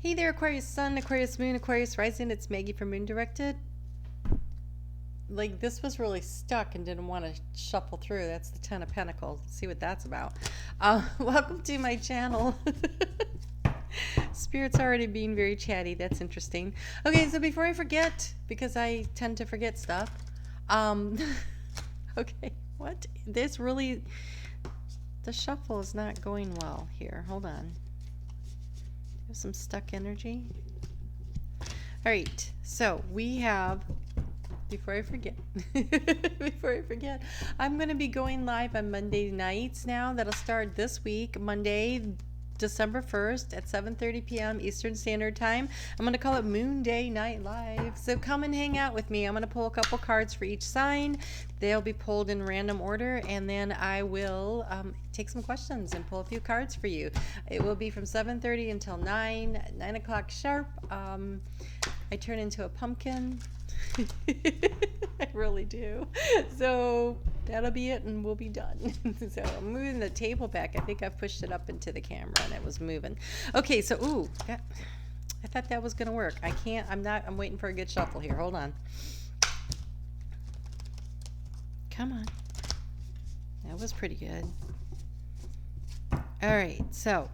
Hey there, Aquarius Sun, Aquarius Moon, Aquarius Rising. It's Maggie from Moon Directed. Like, this was really stuck and didn't want to shuffle through. That's the Ten of Pentacles. Let's see what that's about. Welcome to my channel. Spirit's already being very chatty. That's interesting. Okay, so before I forget, because I tend to forget stuff. Okay, what? This really... The shuffle is not going well here. Hold on. Some stuck energy. All right, so we have, before I forget, I'm going to be going live on Monday nights now. That'll start this week, Monday, December 1st at 7:30 p.m. Eastern Standard Time. I'm going to call it Moon Day Night Live. So come and hang out with me. I'm going to pull a couple cards for each sign. They'll be pulled in random order, and then I will take some questions and pull a few cards for you. It will be from 7:30 until 9 o'clock sharp. I turn into a pumpkin. I really do. So that'll be it, and we'll be done. So I'm moving the table back. I think I've pushed it up into the camera, and it was moving. Okay, so I thought that was gonna work. I can't. I'm waiting for a good shuffle here. Hold on. Come on. That was pretty good. All right, so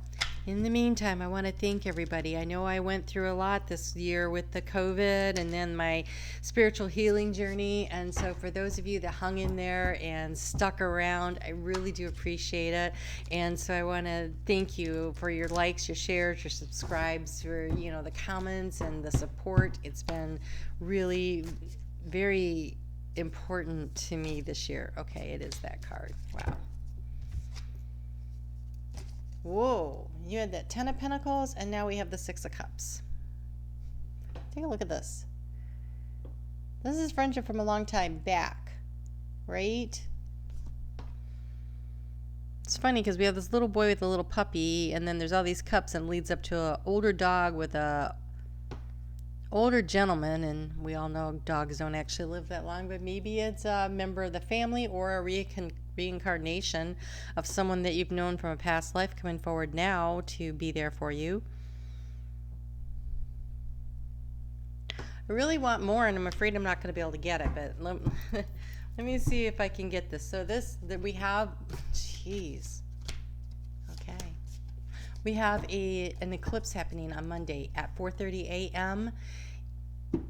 in the meantime, I want to thank everybody. I know I went through a lot this year with the COVID and then my spiritual healing journey. And so for those of you that hung in there and stuck around, I really do appreciate it. And so I want to thank you for your likes, your shares, your subscribes, for, you know, the comments and the support. It's been really very important to me this year. Okay, it is that card. Wow. Whoa, you had that Ten of Pentacles, and now we have the Six of Cups. Take a look at this. This is friendship from a long time back, right? It's funny because we have this little boy with a little puppy, and then there's all these cups, and it leads up to an older dog with a older gentleman, and we all know dogs don't actually live that long, but maybe it's a member of the family or a reincarnation of someone that you've known from a past life coming forward now to be there for you. I really want more, and I'm afraid I'm not going to be able to get it, but let me see if I can get this. So that we have, jeez. Okay. We have an eclipse happening on Monday at 4:30 a.m.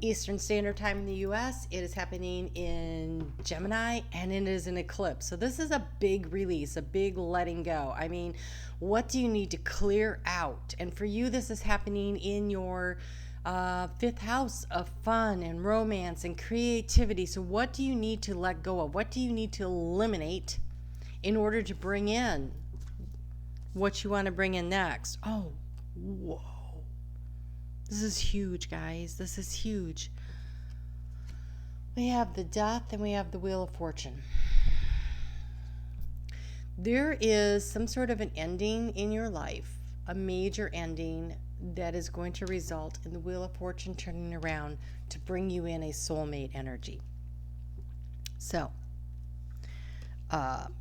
Eastern Standard Time in the U.S. It is happening in Gemini, and it is an eclipse. So this is a big release, a big letting go. I mean, what do you need to clear out? And for you, this is happening in your fifth house of fun and romance and creativity. So what do you need to let go of? What do you need to eliminate in order to bring in what you want to bring in next? Oh, whoa. This is huge, guys. This is huge. We have the Death and we have the Wheel of Fortune. There is some sort of an ending in your life, a major ending that is going to result in the Wheel of Fortune turning around to bring you in a soulmate energy. So,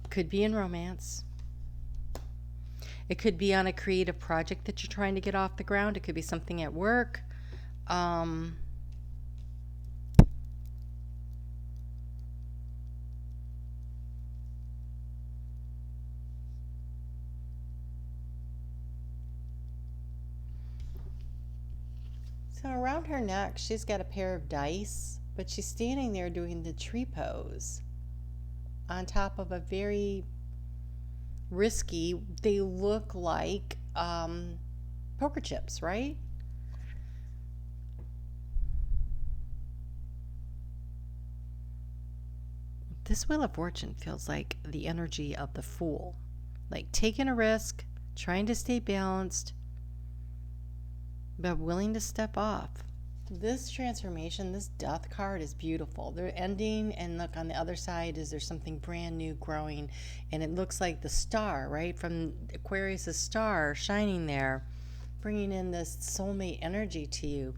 could be in romance. It could be on a creative project that you're trying to get off the ground. It could be something at work. So around her neck, she's got a pair of dice, but she's standing there doing the tree pose on top of a very risky, they look like poker chips, right? This Wheel of Fortune feels like the energy of the Fool, like taking a risk, trying to stay balanced, but willing to step off. This transformation, this Death card is beautiful. They're ending, and look, on the other side is there's something brand new growing, and it looks like the star, right, from Aquarius' star shining there, bringing in this soulmate energy to you.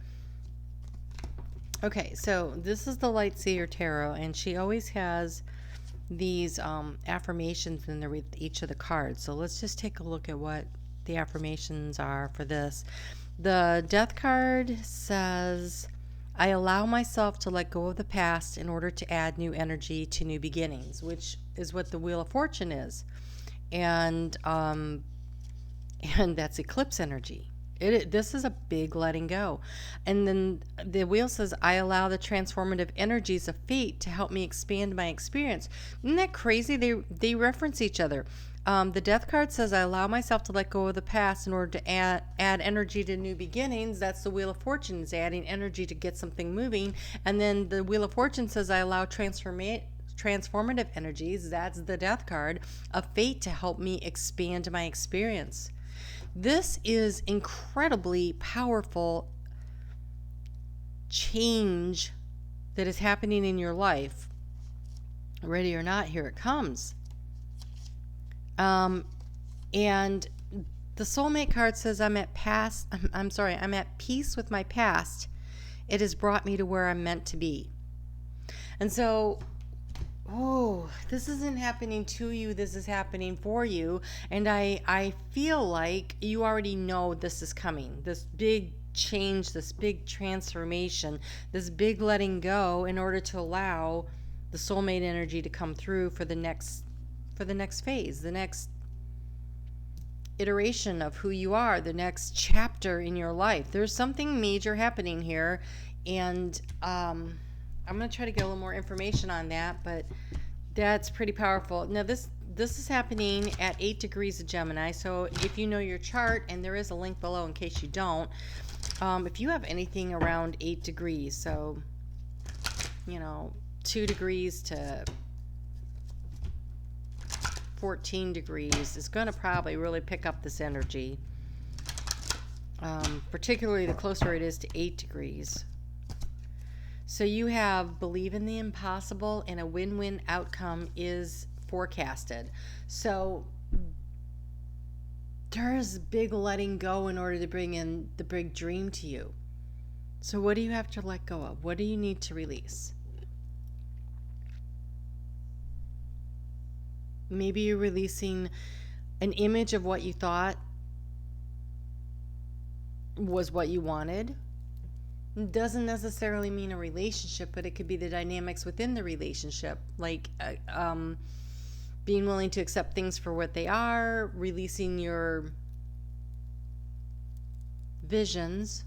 Okay, so this is the Lightseer Tarot, and she always has these affirmations in there with each of the cards. So let's just take a look at what the affirmations are for this. The Death card says, I allow myself to let go of the past in order to add new energy to new beginnings, which is what the Wheel of Fortune is. And that's eclipse energy. This is a big letting go. And then the wheel says, I allow the transformative energies of fate to help me expand my experience. Isn't that crazy? They reference each other. The death card says, I allow myself to let go of the past in order to add energy to new beginnings. That's the Wheel of Fortune, is adding energy to get something moving. And then the Wheel of Fortune says, I allow transformative energies, that's the death card, of fate to help me expand my experience. This is incredibly powerful change that is happening in your life. Ready or not, here it comes. And the soulmate card says, I'm at peace with my past. It has brought me to where I'm meant to be. And so, this isn't happening to you, this is happening for you. And I feel like you already know this is coming. This big change, this big transformation, this big letting go, in order to allow the soulmate energy to come through for the next phase, the next iteration of who you are, the next chapter in your life. There's something major happening here, and I'm going to try to get a little more information on that, but that's pretty powerful. Now, this is happening at 8 degrees of Gemini, so if you know your chart, and there is a link below in case you don't, if you have anything around 8 degrees, so, 2 degrees to 14 degrees is going to probably really pick up this energy, particularly the closer it is to 8 degrees. So you have believe in the impossible, and a win-win outcome is forecasted. So there's big letting go in order to bring in the big dream to you. So what do you have to let go of? What do you need to release? Maybe you're releasing an image of what you thought was what you wanted. It doesn't necessarily mean a relationship, but it could be the dynamics within the relationship, like being willing to accept things for what they are, releasing your visions.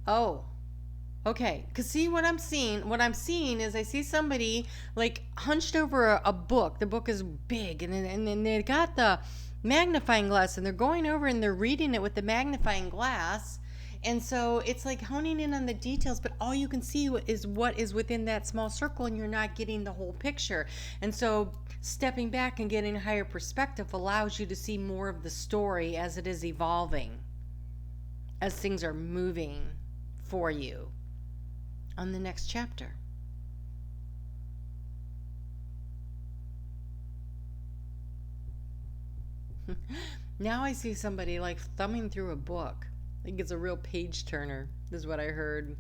Oh, okay. Because see, what I'm seeing is I see somebody like hunched over a book. The book is big, and then they got the magnifying glass, and they're going over and they're reading it with the magnifying glass. And so it's like honing in on the details, but all you can see is what is within that small circle, and you're not getting the whole picture. And so stepping back and getting a higher perspective allows you to see more of the story as it is evolving, as things are moving for you on the next chapter. Now I see somebody like thumbing through a book. I think it's a real page turner, is what I heard.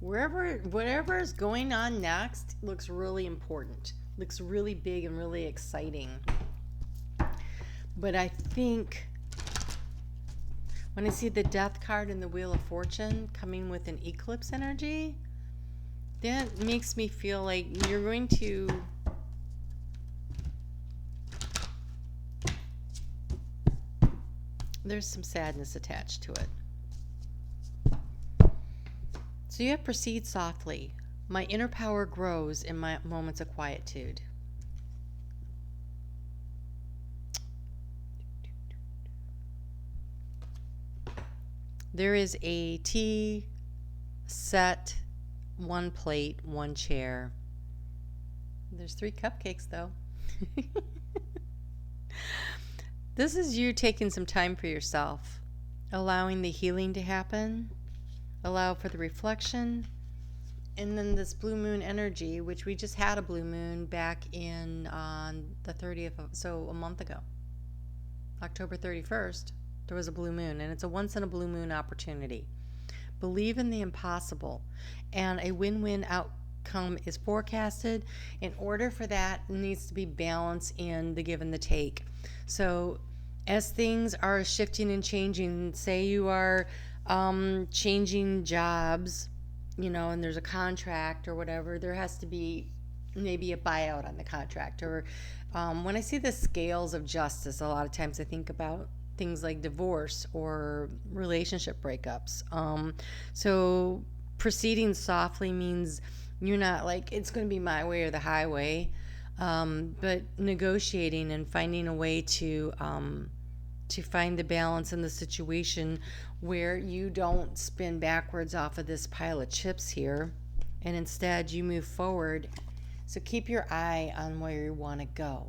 Whatever is going on next looks really important, looks really big and really exciting. But I think when I see the Death card and the Wheel of Fortune coming with an eclipse energy, that makes me feel like you're going to there's some sadness attached to it. So you have proceed softly. My inner power grows in my moments of quietude. There is a tea set, one plate, one chair. There's 3 cupcakes though. This is you taking some time for yourself, allowing the healing to happen, allow for the reflection, and then this blue moon energy, which we just had a blue moon back in on the 30th of, so a month ago, October 31st. There was a blue moon, and it's a once in a blue moon opportunity. Believe in the impossible, and a win-win outcome is forecasted. In order for that, it needs to be balance in the give and the take. So as things are shifting and changing, say you are changing jobs, and there's a contract or whatever, there has to be maybe a buyout on the contract. Or when I see the scales of justice, a lot of times I think about things like divorce or relationship breakups. So proceeding softly means you're not like, it's going to be my way or the highway, but negotiating and finding a way to find the balance in the situation where you don't spin backwards off of this pile of chips here, and instead you move forward. So keep your eye on where you want to go.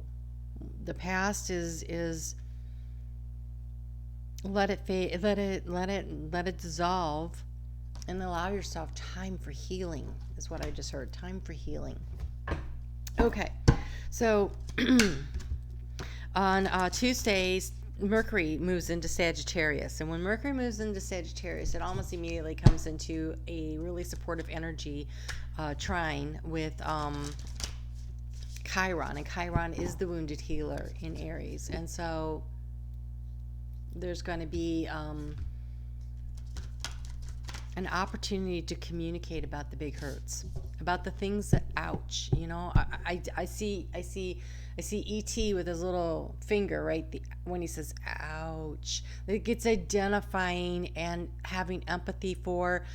The past is let it fade, let it dissolve, and allow yourself time for healing, is what I just heard. Time for healing. Okay, so on Tuesdays, Mercury moves into Sagittarius, and when Mercury moves into Sagittarius, it almost immediately comes into a really supportive energy trine with Chiron, and Chiron is the wounded healer in Aries. And so there's going to be an opportunity to communicate about the big hurts, about the things that ouch. I see E.T. with his little finger, right? When he says ouch, it gets identifying and having empathy for,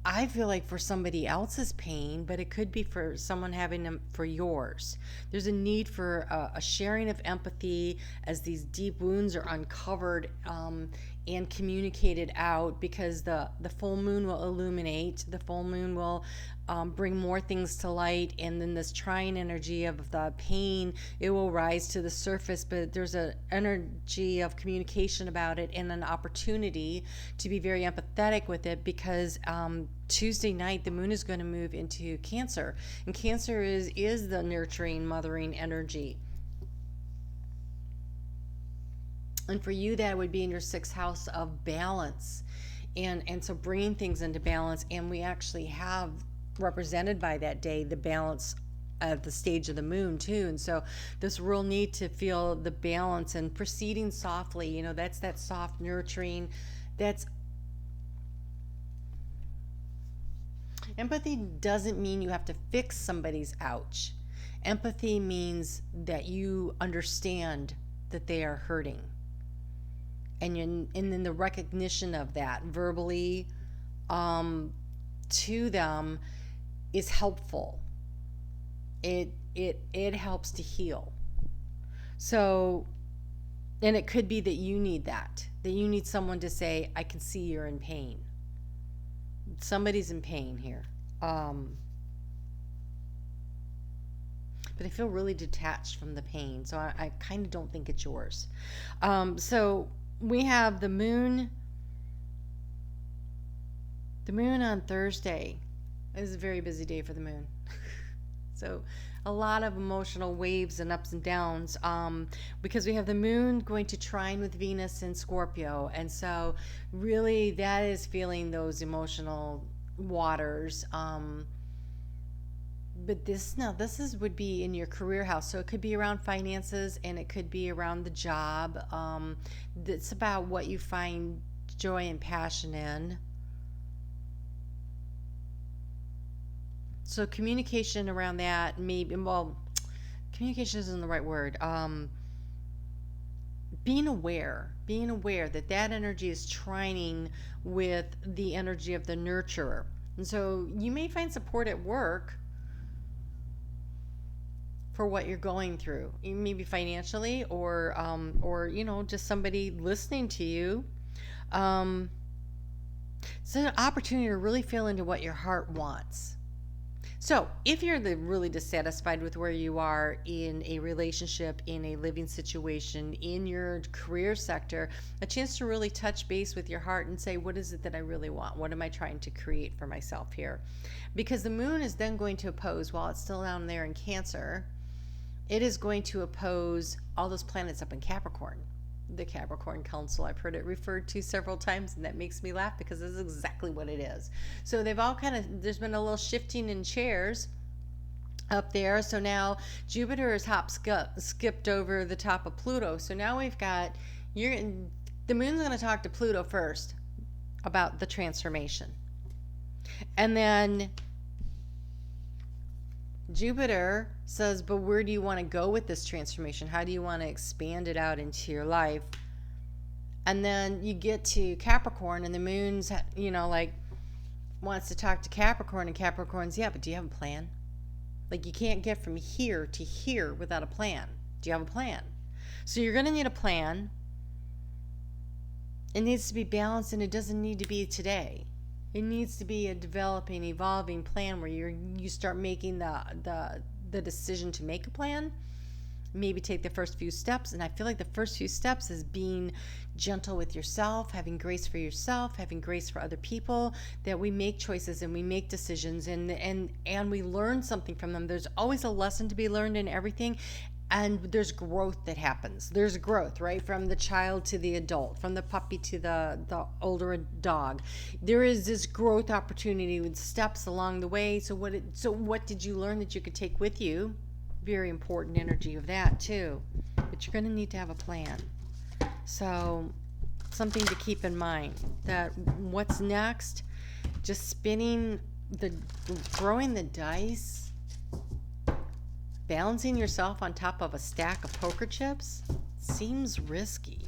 I feel like, for somebody else's pain, but it could be for someone having them for yours. There's a need for a sharing of empathy as these deep wounds are uncovered and communicated out, because the full moon will illuminate, the full moon will bring more things to light, and then this trine energy of the pain, it will rise to the surface, but there's an energy of communication about it and an opportunity to be very empathetic with it, because Tuesday night the moon is going to move into Cancer, and Cancer is the nurturing, mothering energy. And for you, that would be in your 6th house of balance, and so bringing things into balance. And we actually have represented by that day the balance at the stage of the moon too. And so this real need to feel the balance and proceeding softly, that's that soft nurturing. That's empathy. Doesn't mean you have to fix somebody's ouch. Empathy means that you understand that they are hurting, and then the recognition of that verbally to them is helpful. It helps to heal. So, and it could be that you need that you need someone to say, I can see you're in pain. Somebody's in pain here. But I feel really detached from the pain, so I kind of don't think it's yours. So we have the moon. The moon on Thursday is a very busy day for the moon. So a lot of emotional waves and ups and downs, because we have the moon going to trine with Venus in Scorpio. And so really that is feeling those emotional waters. But this would be in your career house. So it could be around finances, and it could be around the job. It's about what you find joy and passion in. So communication around that, maybe, well, communication isn't the right word. Being aware that energy is trining with the energy of the nurturer. And so you may find support at work for what you're going through, maybe financially, or just somebody listening to you. It's an opportunity to really feel into what your heart wants. So if you're really dissatisfied with where you are in a relationship, in a living situation, in your career sector, a chance to really touch base with your heart and say, what is it that I really want? What am I trying to create for myself here? Because the moon is then going to oppose, while it's still down there in Cancer, it is going to oppose all those planets up in Capricorn. the Capricorn Council. I've heard it referred to several times, and that makes me laugh because this is exactly what it is. So they've all kind of, there's been a little shifting in chairs up there. So now Jupiter is skipped over the top of Pluto. So now we've got, the moon's going to talk to Pluto first about the transformation. And then Jupiter says, but where do you want to go with this transformation? How do you want to expand it out into your life? And then you get to Capricorn, and the moon's, like, wants to talk to Capricorn, and Capricorn's, yeah, but do you have a plan? Like, you can't get from here to here without a plan. Do you have a plan? So you're going to need a plan. It needs to be balanced, and it doesn't need to be today. It needs to be a developing, evolving plan where you start making the decision to make a plan. Maybe take the first few steps. And I feel like the first few steps is being gentle with yourself, having grace for yourself, having grace for other people, that we make choices and we make decisions and we learn something from them. There's always a lesson to be learned in everything. And there's growth that happens. There's growth, right? From the child to the adult, from the puppy to the older dog. There is this growth opportunity with steps along the way. So what did you learn that you could take with you? Very important energy of that too. But you're going to need to have a plan. So something to keep in mind, that what's next, just throwing the dice, balancing yourself on top of a stack of poker chips seems risky.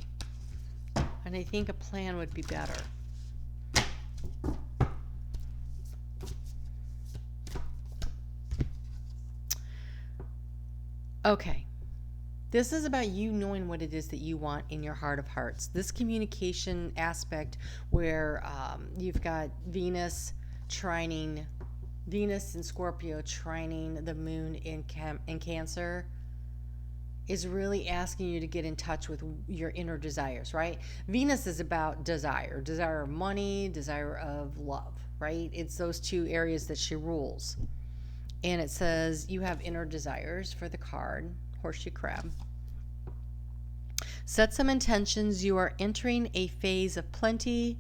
And I think a plan would be better. Okay. This is about you knowing what it is that you want in your heart of hearts. This communication aspect where you've got Venus and Scorpio trining the moon in Cancer is really asking you to get in touch with your inner desires, right? Venus is about desire of money, desire of love, right? It's those two areas that she rules. And it says you have inner desires for the card, Horseshoe Crab. Set some intentions. You are entering a phase of plenty,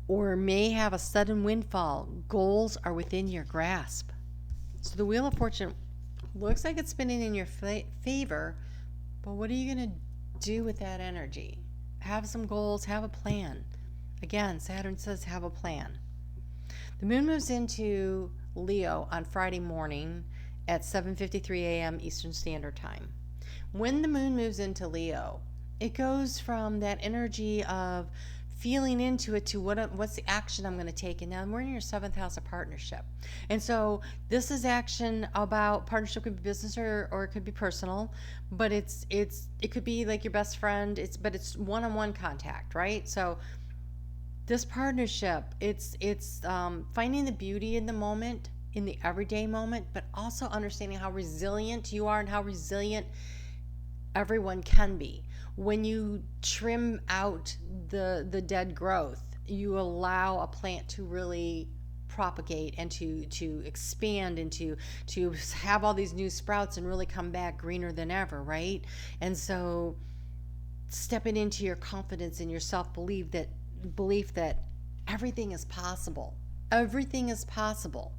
or may have a sudden windfall. Goals are within your grasp. So the Wheel of Fortune looks like it's spinning in your favor, but what are you going to do with that energy? Have some goals, have a plan. Again, Saturn says have a plan. The moon moves into Leo on Friday morning at 7:53 a.m. Eastern Standard Time. When the moon moves into Leo, it goes from that energy of feeling into it to what's the action I'm going to take. And now we're in your 7th house of partnership. And so this is action about partnership. Could be business or it could be personal, but it could be like your best friend. But it's one-on-one contact, right? So this partnership, it's finding the beauty in the moment, in the everyday moment, but also understanding how resilient you are and how resilient everyone can be. When you trim out the dead growth, you allow a plant to really propagate and to expand and to have all these new sprouts and really come back greener than ever, right? And so stepping into your confidence and your self-belief that everything is possible. Everything is possible.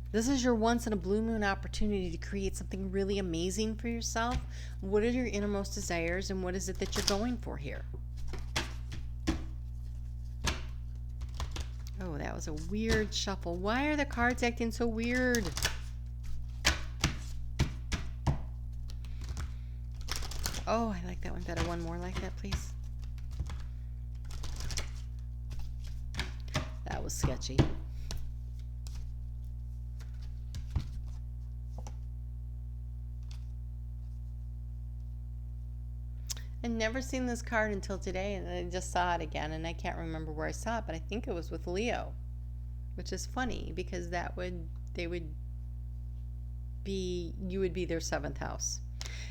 This is your once in a blue moon opportunity to create something really amazing for yourself. What are your innermost desires and what is it that you're going for here? Oh, that was a weird shuffle. Why are the cards acting so weird? Oh, I like that one better. One more like that, please. That was sketchy. I'd never seen this card until today, and I just saw it again, and I can't remember where I saw it, but I think it was with Leo, which is funny because you would be their 7th house.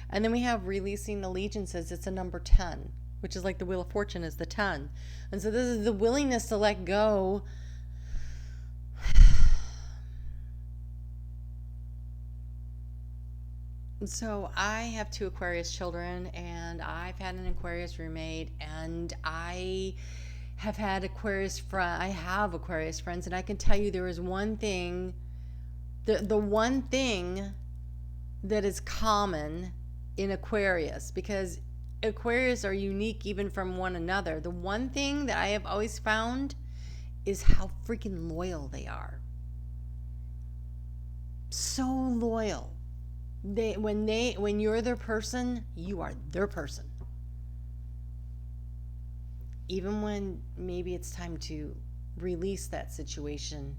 And then we have releasing allegiances. It's a number 10, which is like the Wheel of Fortune is the 10. And so this is the willingness to let go So I have two Aquarius children, and I've had an Aquarius roommate, and I have had I have Aquarius friends, and I can tell you there is one thing, the one thing that is common in Aquarius, because Aquarius are unique even from one another. The one thing that I have always found is how freaking loyal they are. So loyal. When you're their person, you are their person. Even when maybe it's time to release that situation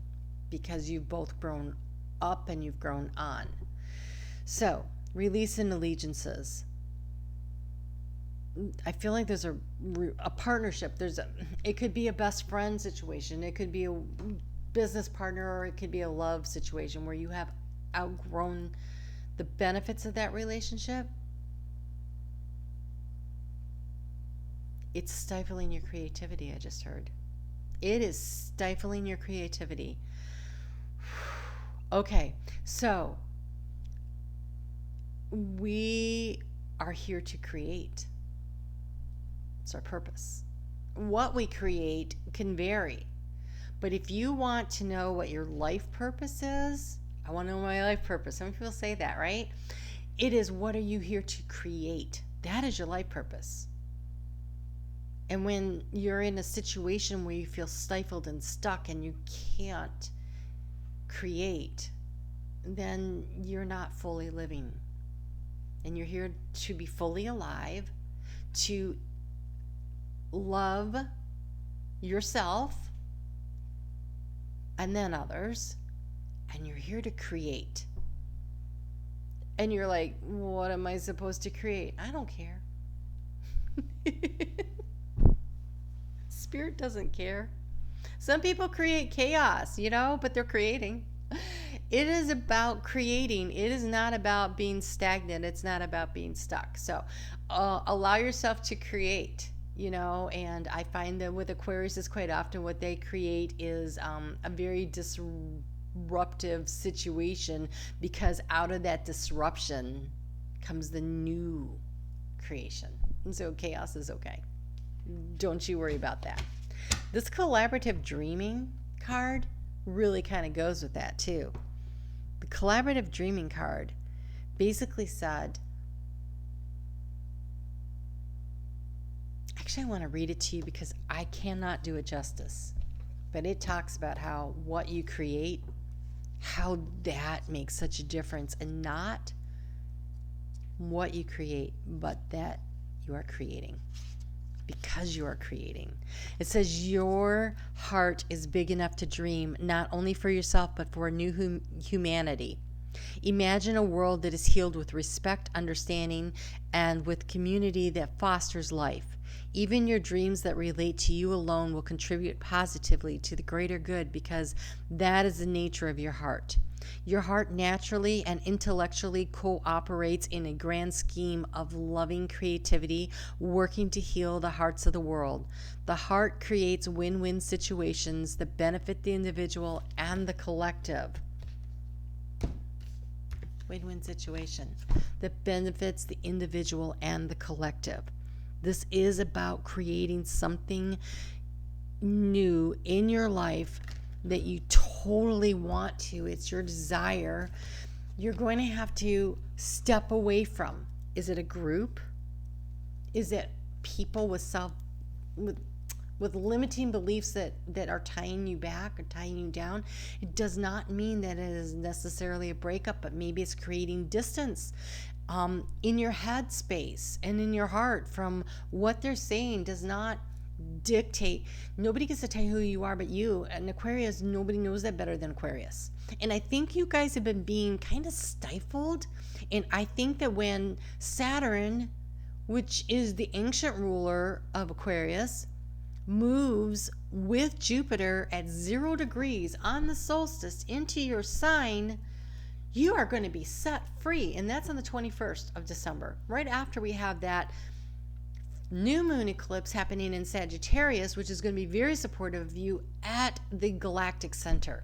because you've both grown up and you've grown on. So, releasing allegiances. I feel like there's a partnership. It could be a best friend situation. It could be a business partner, or it could be a love situation where you have outgrown the benefits of that relationship. It's stifling your creativity, I just heard. It is stifling your creativity. Okay, so we are here to create. It's our purpose. What we create can vary. But if you want to know what your life purpose is, I want to know my life purpose. Some people say that, right? It is, what are you here to create? That is your life purpose. And when you're in a situation where you feel stifled and stuck and you can't create, then you're not fully living. And you're here to be fully alive, to love yourself and then others, and you're here to create. And you're like, what am I supposed to create? I don't care. Spirit doesn't care. Some people create chaos, but they're creating. It is about creating. It is not about being stagnant. It's not about being stuck. So allow yourself to create, and I find that with Aquarius is quite often what they create is a very disruptive situation, because out of that disruption comes the new creation. And so chaos is okay. Don't you worry about that. This collaborative dreaming card really kind of goes with that too. The collaborative dreaming card basically said, actually I want to read it to you because I cannot do it justice, but it talks about how what you create, how that makes such a difference, and not what you create, but that you are creating. Because you are creating. It says your heart is big enough to dream, not only for yourself, but for a new humanity. Imagine a world that is healed with respect, understanding, and with community that fosters life. Even your dreams that relate to you alone will contribute positively to the greater good, because that is the nature of your heart. Your heart naturally and intellectually cooperates in a grand scheme of loving creativity, working to heal the hearts of the world. The heart creates win-win situations that benefit the individual and the collective. Win-win situation that benefits the individual and the collective. This is about creating something new in your life that you totally want to. It's your desire. You're going to have to step away from. Is it a group? Is it people with limiting beliefs that are tying you back or tying you down? It does not mean that it is necessarily a breakup, but maybe it's creating distance in your head space and in your heart from what they're saying. Does not dictate. Nobody gets to tell you who you are but you. And Aquarius, nobody knows that better than Aquarius. And I think you guys have been being kind of stifled. And I think that when Saturn, which is the ancient ruler of Aquarius, moves with Jupiter at 0 degrees on the solstice into your sign, you are going to be set free. And that's on the 21st of December, right after we have that new moon eclipse happening in Sagittarius, which is going to be very supportive of you at the galactic center.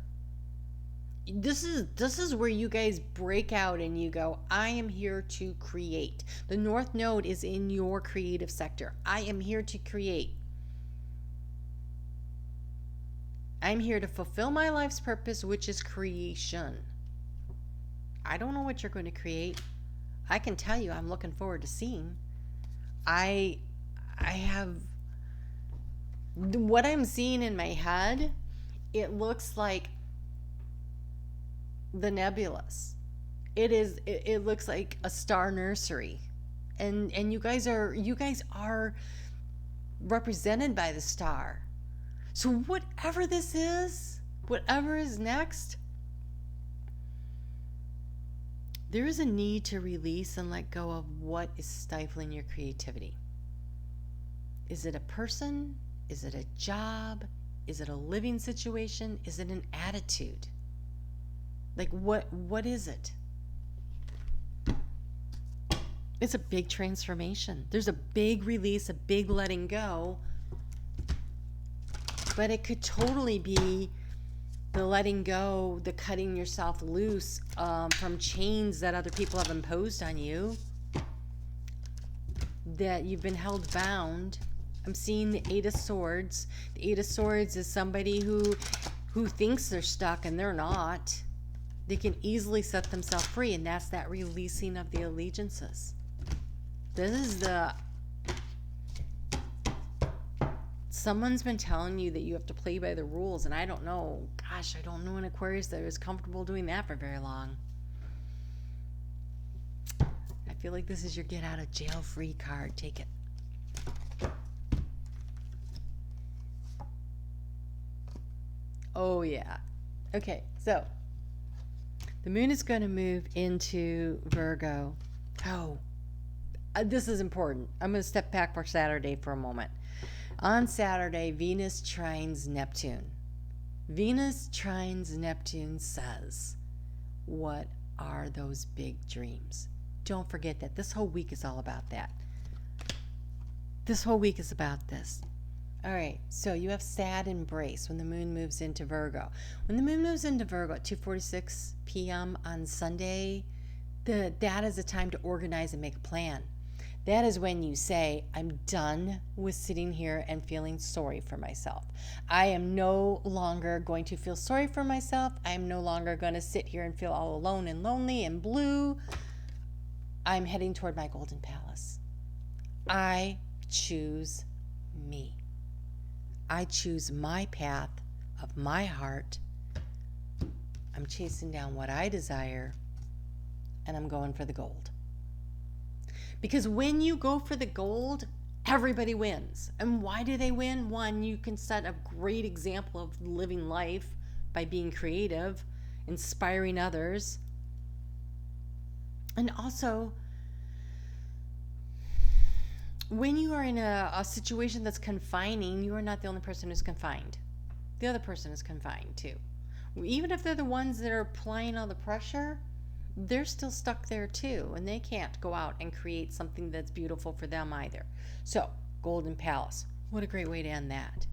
this is where you guys break out and you go, I am here to create. The North Node is in your creative sector. I am here to create. I'm here to fulfill my life's purpose, which is creation. I don't know what you're going to create. I can tell you I'm looking forward to seeing. I have what I'm seeing in my head, it looks like the nebulous. It looks like a star nursery. And you guys are represented by the star. So whatever this is, whatever is next, there is a need to release and let go of what is stifling your creativity. Is it a person? Is it a job? Is it a living situation? Is it an attitude? Like what is it? It's a big transformation. There's a big release, a big letting go. But it could totally be the letting go, the cutting yourself loose from chains that other people have imposed on you, that you've been held bound. I'm seeing the Eight of Swords. The Eight of Swords is somebody who thinks they're stuck and they're not. They can easily set themselves free, and that's that releasing of the allegiances. This is someone's been telling you that you have to play by the rules, and I don't know. Gosh, I don't know an Aquarius that is comfortable doing that for very long. I feel like this is your get out of jail free card. Take it. Oh yeah. Okay, so the moon is going to move into Virgo. Oh, this is important. I'm going to step back for Saturday for a moment. On Saturday, Venus trines Neptune. Venus trines Neptune says, what are those big dreams? Don't forget that. This whole week is all about that. This whole week is about this. All right, so you have sad embrace when the moon moves into Virgo. When the moon moves into Virgo at 2:46 p.m. on Sunday, that is a time to organize and make a plan. That is when you say, I'm done with sitting here and feeling sorry for myself. I am no longer going to feel sorry for myself. I am no longer going to sit here and feel all alone and lonely and blue. I'm heading toward my golden palace. I choose me. I choose my path of my heart. I'm chasing down what I desire, and I'm going for the gold. Because when you go for the gold, everybody wins. And why do they win? One, you can set a great example of living life by being creative, inspiring others. And also, when you are in a situation that's confining, you are not the only person who's confined. The other person is confined too. Even if they're the ones that are applying all the pressure, they're still stuck there too, and they can't go out and create something that's beautiful for them either. So, Golden Palace. What a great way to end that.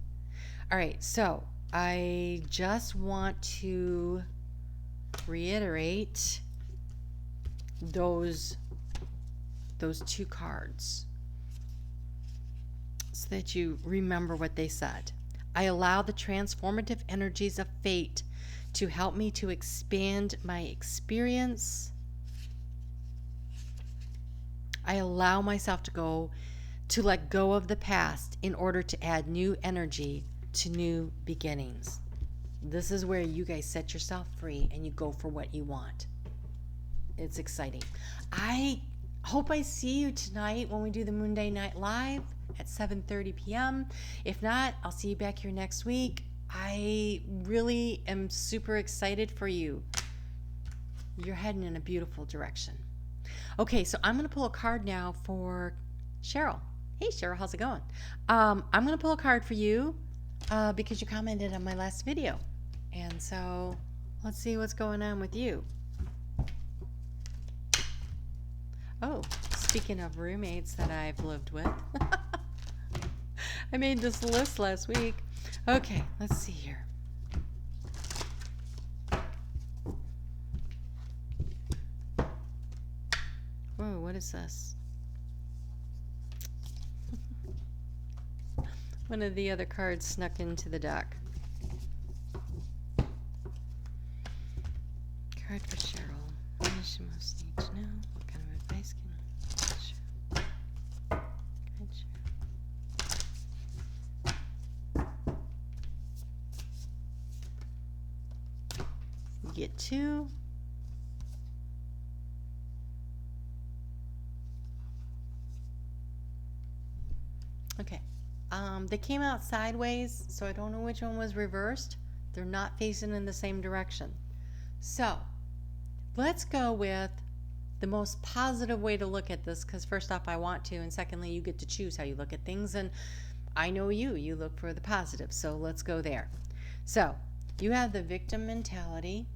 All right, so I just want to reiterate those two cards so that you remember what they said. I allow the transformative energies of fate to help me to expand my experience. I allow myself to let go of the past in order to add new energy to new beginnings. This is where you guys set yourself free and you go for what you want. It's exciting. I hope I see you tonight when we do the Moon Day Night Live at 7:30 p.m. If not, I'll see you back here next week. I really am super excited for you. You're heading in a beautiful direction. Okay, so I'm going to pull a card now for Cheryl. Hey, Cheryl, how's it going? I'm going to pull a card for you because you commented on my last video. And so let's see what's going on with you. Oh, speaking of roommates that I've lived with, I made this list last week. Okay, let's see here. Whoa, what is this? One of the other cards snuck into the deck. Card for Cheryl. What does she most need to know? What kind of advice can Cheryl? Guide Cheryl. You get 2. Okay. They came out sideways, so I don't know which one was reversed. They're not facing in the same direction. So let's go with the most positive way to look at this, because first off, I want to, and secondly, you get to choose how you look at things, and I know you look for the positive, so let's go there. So you have the victim mentality.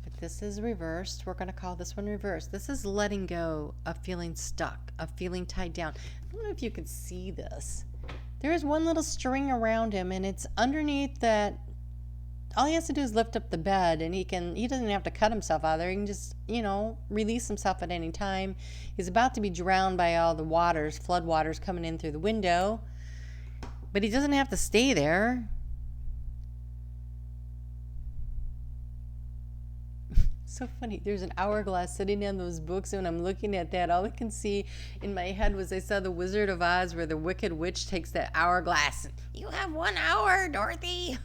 If this is reversed, we're going to call this one reversed. This is letting go of feeling stuck, of feeling tied down. I don't know if you can see this. There is one little string around him, and it's underneath that. All he has to do is lift up the bed, and he doesn't have to cut himself out of there. He can just, release himself at any time. He's about to be drowned by all the waters, flood waters coming in through the window, but he doesn't have to stay there. So funny. There's an hourglass sitting in those books, and when I'm looking at that, all I can see in my head was I saw the Wizard of Oz where the Wicked Witch takes that hourglass. And, you have 1 hour, Dorothy.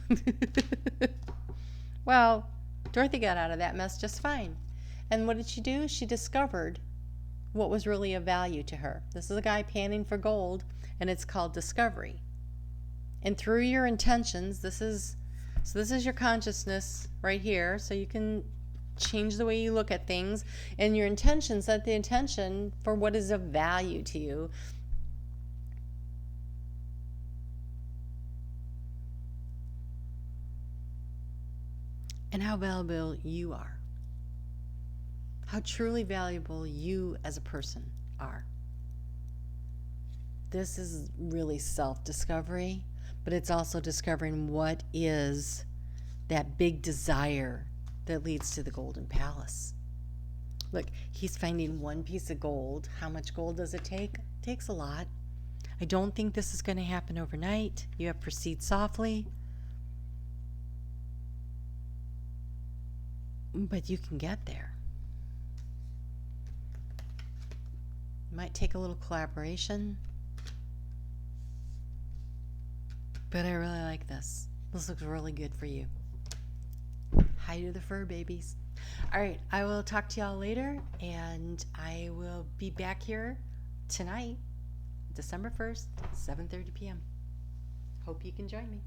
Well, Dorothy got out of that mess just fine. And what did she do? She discovered what was really of value to her. This is a guy panning for gold, and it's called discovery. And through your intentions, this is your consciousness right here, so you can change the way you look at things, and your intention, set the intention for what is of value to you. And how valuable you are. How truly valuable you as a person are. This is really self-discovery, but it's also discovering what is that big desire that leads to the Golden Palace. Look, he's finding one piece of gold. How much gold does it take? It takes a lot. I don't think this is going to happen overnight. You have to proceed softly. But you can get there. It might take a little collaboration. But I really like this. This looks really good for you. Hi to the fur babies. All right, I will talk to y'all later, and I will be back here tonight, December 1st, 7:30 p.m. Hope you can join me.